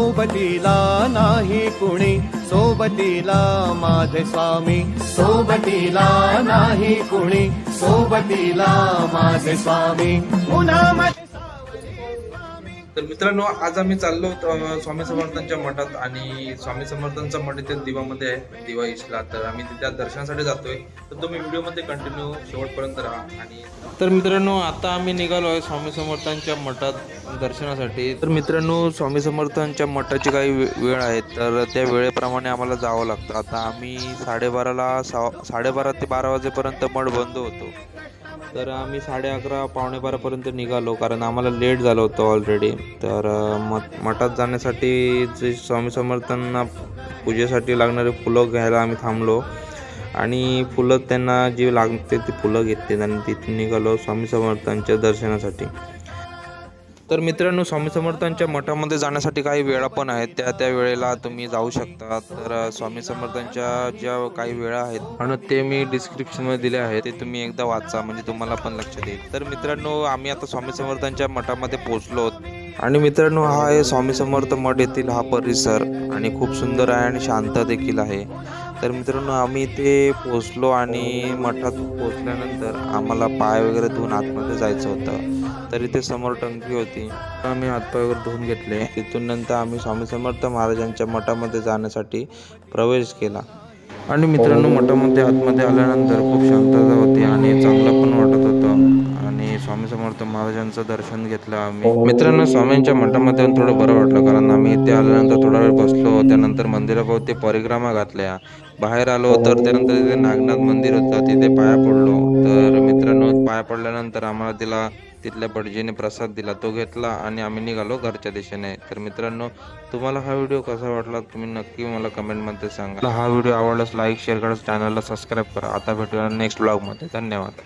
सोबतीला नाही कुणी, सोबतीला माझे स्वामी, सोबतीला नाही कुणी, सोबतीला माझे स्वामी, उन्हामध्ये तर मित्रांनो, आज आम्ही चाललो स्वामी समर्थांच्या मठात आणि स्वामी समर्थांचा मठ इथे दिवामध्ये आहे, दिवा ईशला. तर आम्ही तिथे दर्शनासाठी जातोय. तर तुम्ही व्हिडिओमध्ये कंटिन्यू शेवटपर्यंत राहा. आणि तर मित्रांनो, आता आम्ही निघालो आहे स्वामी समर्थांच्या मठात दर्शनासाठी. तर मित्रांनो, स्वामी समर्थांच्या मठाची काही वेळ आहे, तर त्या वेळेप्रमाणे आम्हाला जावं लागतं. आता आम्ही 12:30 ते 12 वाजेपर्यंत मठ बंद होतो. तर आम्ही 11:30 पावणे 12पर्यंत निघालो, कारण आम्हाला लेट झालं होतं ऑलरेडी. तर मठात जाण्यासाठी जे स्वामी समर्थांना पूजेसाठी लागणारे फुलं घ्यायला आम्ही थांबलो आणि फुलं त्यांना जी लागते ती फुलं घेतली आणि तिथून निघालो स्वामी समर्थांच्या दर्शनासाठी. तर मित्रांनो, स्वामी समर्थांच्या मठामध्ये जाण्यासाठी काही वेळा पण आहेत, त्या वेळेला तुम्ही जाऊ शकता. तर स्वामी समर्थांच्या ज्या काही वेळा आहेत आणि ते मी डिस्क्रिप्शनमध्ये दिले आहेत, ते तुम्ही एकदा वाचा, म्हणजे तुम्हाला पण लक्षात येईल. तर मित्रांनो, आम्ही आता स्वामी समर्थांच्या मठामध्ये पोहोचलो आणि मित्रांनो, हा आहे स्वामी समर्थ मठ येथील हा परिसर आणि खूप सुंदर आहे आणि शांत देखील आहे. तर मित्रांनो, आम्ही इथे पोहोचलो आणि मठात पोहोचल्यानंतर आम्हाला पाय वगैरे धुवून आतमध्ये जायचं होतं. तर इथे समोर टंकी होती, आम्ही हातपाय वगैरे धुवून घेतले. तिथून नंतर आम्ही स्वामी समर्थ महाराजांच्या मठामध्ये जाण्यासाठी प्रवेश केला. आणि मित्रांनो, मठामध्ये आतमध्ये आल्यानंतर खूप शांतता होती आणि चांगलं पण वाटत होतं आणि स्वामी समर्थ महाराजांचं दर्शन घेतलं आम्ही. मित्रांनो, स्वामींच्या मठामध्ये थोडं बरं वाटलं, कारण आम्ही इथे आल्यानंतर थोडा वेळ बसलो. त्यानंतर मंदिराभोवती परिक्रमा घातल्या, बाहेर आलो. तर त्यानंतर तिथे नागनाथ मंदिर होतं, तिथे पाया पडलो. तर मित्रांनो, पाया पडल्यानंतर आम्हाला तिथल्या भटजीने प्रसाद दिला, तो घेतला आणि आम्ही निघालो घरच्या दिशेने. तर मित्रांनो, तुम्हाला हा व्हिडिओ कसा वाटला तुम्ही नक्की मला कमेंटमध्ये सांगा. हा व्हिडिओ आवडल्यास लाईक शेअर करा, चॅनलला सबस्क्राईब करा. आता भेटूया नेक्स्ट ब्लॉगमध्ये. धन्यवाद.